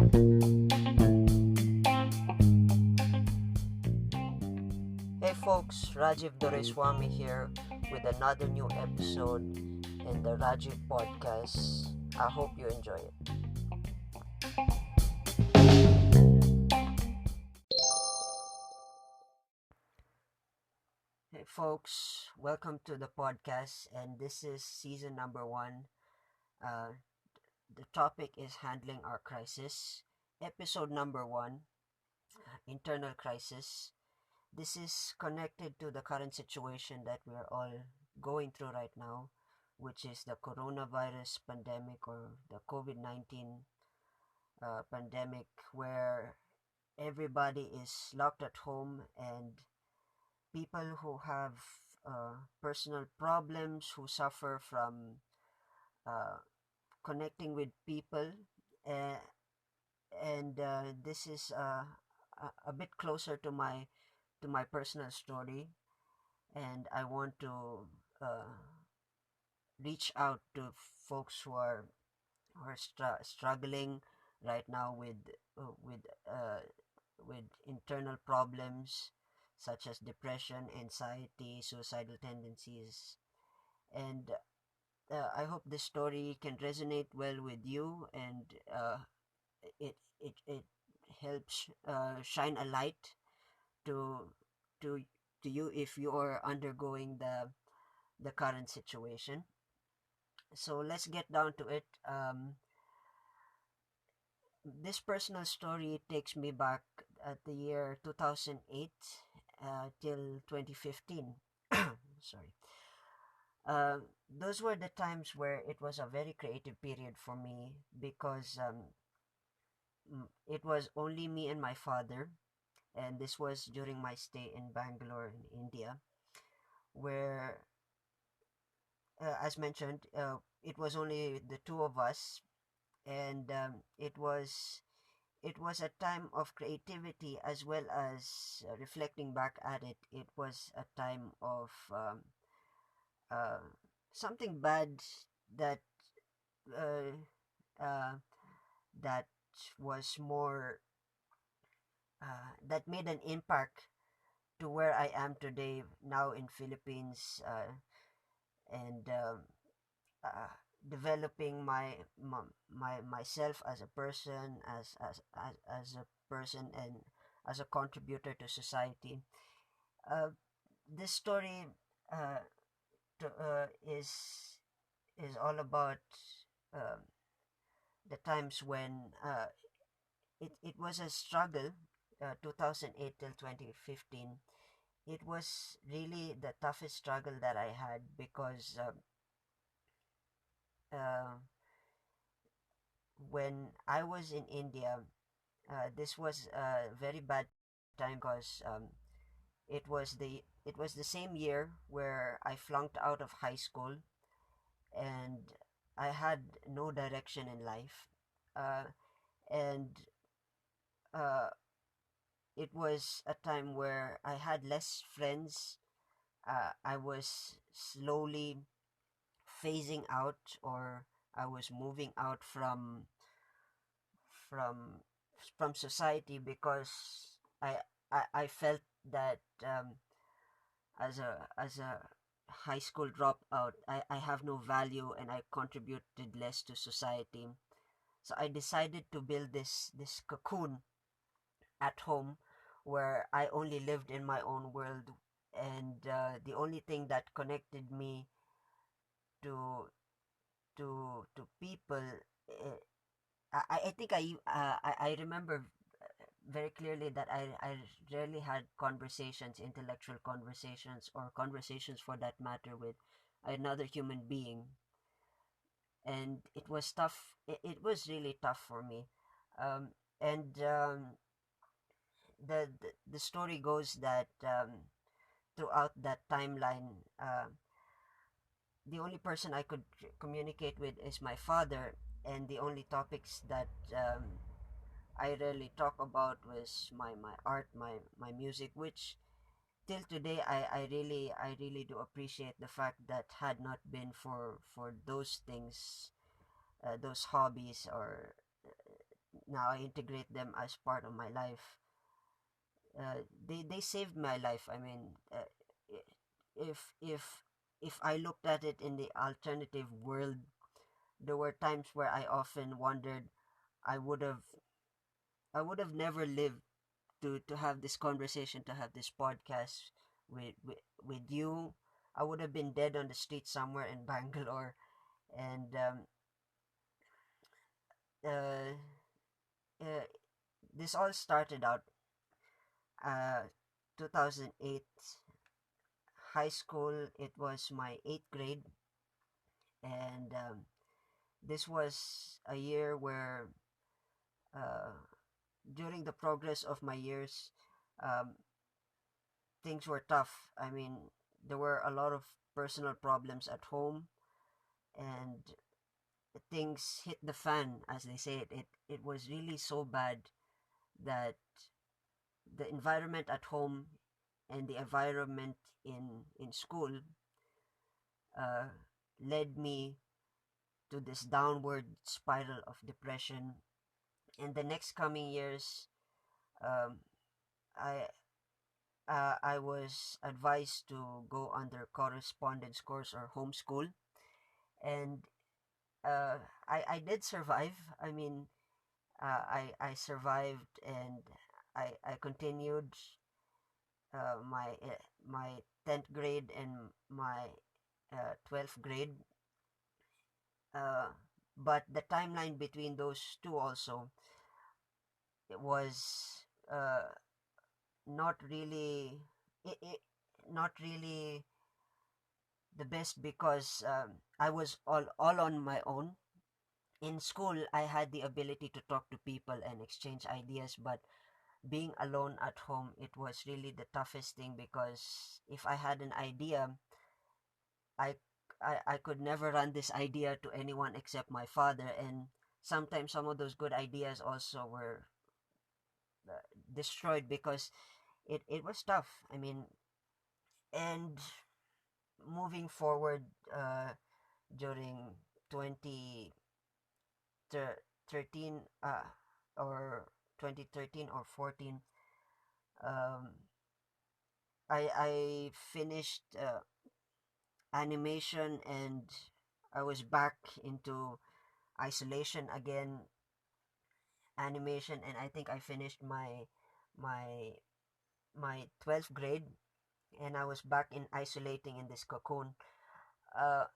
Hey folks, Rajiv here with another new episode in the Rajiv podcast. I hope you enjoy it. Hey folks, welcome to the podcast, and this is season number one. Uh, the topic is handling our crisis. Episode number one, internal crisis. This is connected to the current situation that we are all going through right now, which is the coronavirus pandemic or the COVID 19 pandemic, where everybody is locked at home and people who have personal problems, who suffer from uh, connecting with people, uh, and this is a bit closer to my personal story, and I want to uh, reach out to folks who are struggling right now uh, with uh, with internal problems such as depression, anxiety, suicidal tendencies, and I hope this story can resonate well with you, and it helps shine a light to to to you if you are undergoing the current situation. So let's get down to it. This personal story takes me back at the year 2008 till 2015. Sorry. Those were the times where it was a very creative period for me because it was only me and my father, and this was during my stay in Bangalore in India, where, as mentioned, it was only the two of us, and it was a time of creativity as well as reflecting back at it. It was a time of uh, something bad that uh, uh, that was more that made an impact to where I am today now in Philippines, and uh, developing my myself as a person, as a person, and as a contributor to society. Uh, this story uh, is all about um, the times when it was a struggle. 2008 till 2015, it was really the toughest struggle that I had because uh, when I was in India, this was a very bad time because it was the same year where I flunked out of high school, and I had no direction in life, and uh, it was a time where I had less friends. I was slowly phasing out, or I was moving out from from society because I I felt that as a high school dropout, I have no value and I contributed less to society. So I decided to build this cocoon at home where I only lived in my own world, and the only thing that connected me to to people. Uh, I think I remember very clearly that I rarely had conversations, intellectual conversations, or conversations for that matter, with another human being, and it was tough. It was really tough for me, and the story goes that throughout that timeline, the only person I could communicate with is my father, and the only topics that I rarely talk about was my art, my music, which till today I really do appreciate the fact that had not been for those things, those hobbies, or now I integrate them as part of my life. They saved my life. I mean, if if if I looked at it in the alternative world, there were times where I often wondered I would have I would have never lived to have this conversation, to have this podcast with you. I would have been dead on the street somewhere in Bangalore. And uh, uh, this all started out uh, 2008 high school. It was my eighth grade, and this was a year where uh, during the progress of my years, um, things were tough. I mean, there were a lot of personal problems at home, and things hit the fan, as they say. It was really so bad that the environment at home and the environment in school uh, led me to this downward spiral of depression. In the next coming years, um, I I was advised to go under correspondence course or homeschool, and uh, I did survive. I mean, I survived, and I continued my 10th grade and my 12th grade. Uh, but the timeline between those two also, it was not really it not really the best, because I was all on my own. In school, I had the ability to talk to people and exchange ideas, but being alone at home, it was really the toughest thing, because if I had an idea, I, I could never run this idea to anyone except my father, and sometimes some of those good ideas also were uh, destroyed because it was tough. I mean, and moving forward during 2013 or 2013 or 14, um, I finished animation, and I was back into isolation again, animation, and I think I finished my my 12th grade, and I was back in isolating in this cocoon. Uh,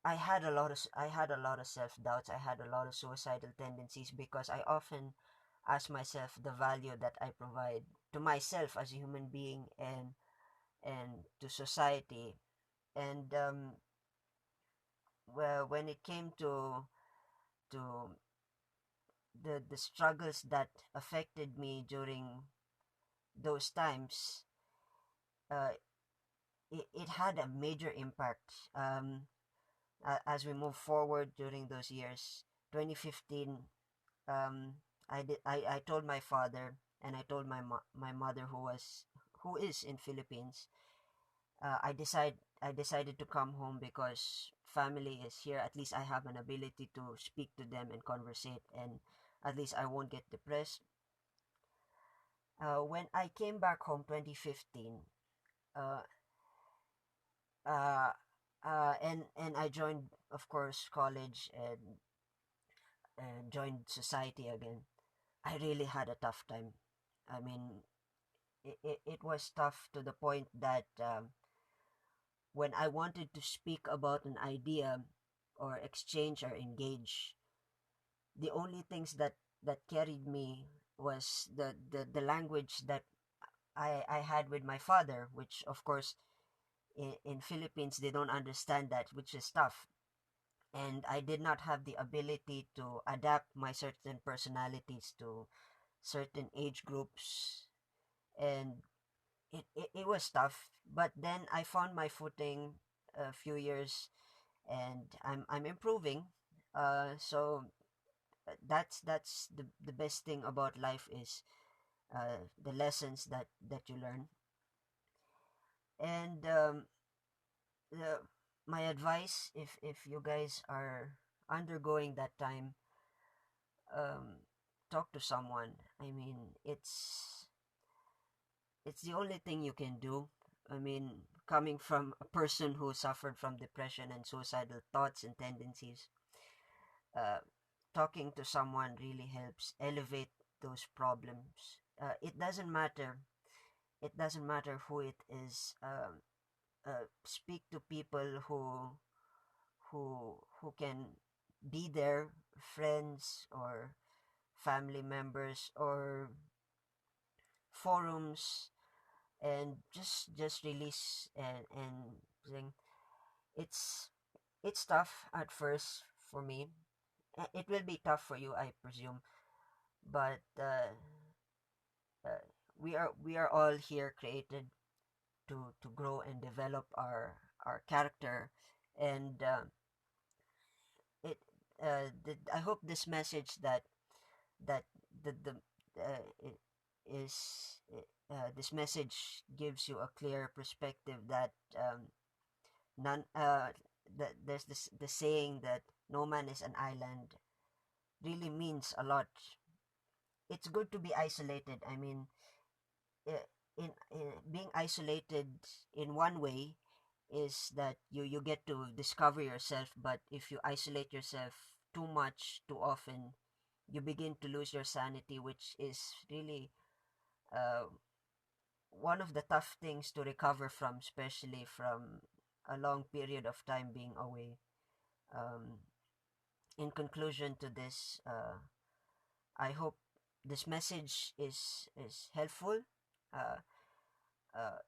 I had a lot of self doubts. I had a lot of suicidal tendencies, because I often ask myself the value that I provide to myself as a human being, and to society. And well, when it came to the struggles that affected me during those times, uh, it had a major impact. As we move forward during those years, 2015, um, I told my father, and I told my mother, who is in Philippines. I decided to come home because family is here. At least I have an ability to speak to them and conversate, and at least I won't get depressed. When I came back home 2015, uh, uh, and I joined, of course, college, and joined society again. I really had a tough time. I mean, it was tough to the point that when I wanted to speak about an idea or exchange or engage, the only things that carried me was the language that I had with my father, which of course in Philippines they don't understand that, which is tough. And I did not have the ability to adapt my certain personalities to certain age groups, and it was tough. But then I found my footing a few years, and I'm improving. So that's the best thing about life is the lessons that you learn. And the, my advice, if you guys are undergoing that time, um, talk to someone. I mean, it's the only thing you can do. I mean, coming from a person who suffered from depression and suicidal thoughts and tendencies, uh, talking to someone really helps elevate those problems. It doesn't matter. It doesn't matter who it is. Speak to people who can be there, friends or family members or forums, and just release and thing. It's it's tough at first for me. It will be tough for you, I presume, but uh, we are all here created to grow and develop our character, and it I hope this message that the it is this message gives you a clear perspective that none that there's this the saying that no man is an island really means a lot. It's good to be isolated. I mean, in being isolated in one way is that you get to discover yourself, but if you isolate yourself too much too often, you begin to lose your sanity, which is really uh, one of the tough things to recover from, especially from a long period of time being away. um, in conclusion to this, I hope this message is helpful, uh, uh,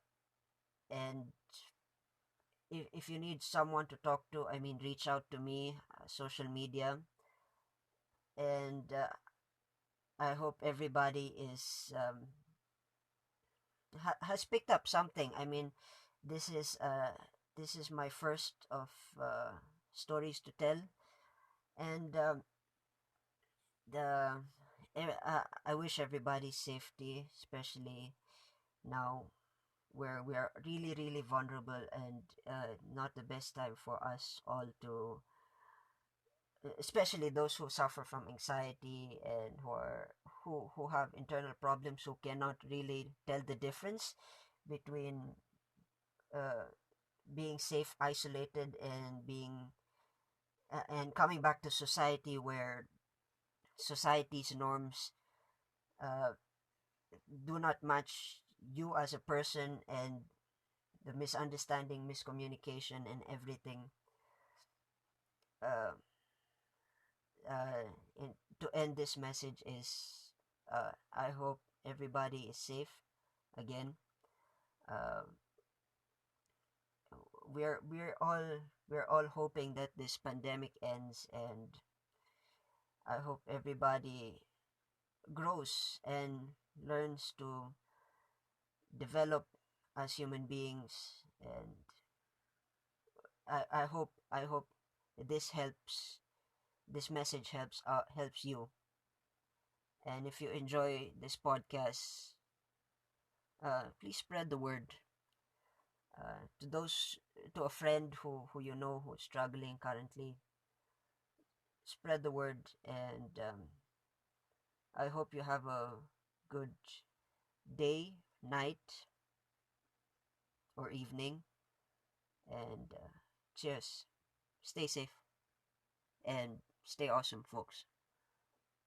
and if you need someone to talk to, I mean, reach out to me, social media, and I hope everybody has picked up something. I mean, this is uh, this is my first of stories to tell, and the I wish everybody safety, especially now where we are really really vulnerable, and not the best time for us all to, especially those who suffer from anxiety and who have internal problems, who cannot really tell the difference between uh, being safe isolated and being and coming back to society where society's norms uh, do not match you as a person, and the misunderstanding, miscommunication, and everything. Uh, uh, in, to end this message is, I hope everybody is safe again. Uh, we're all hoping that this pandemic ends, and I hope everybody grows and learns to develop as human beings. And I hope this helps. This message helps you. And if you enjoy this podcast, please spread the word to those, to a friend who you know who's struggling currently. Spread the word, and I hope you have a good day, night, or evening. And cheers. Stay safe and stay awesome, folks.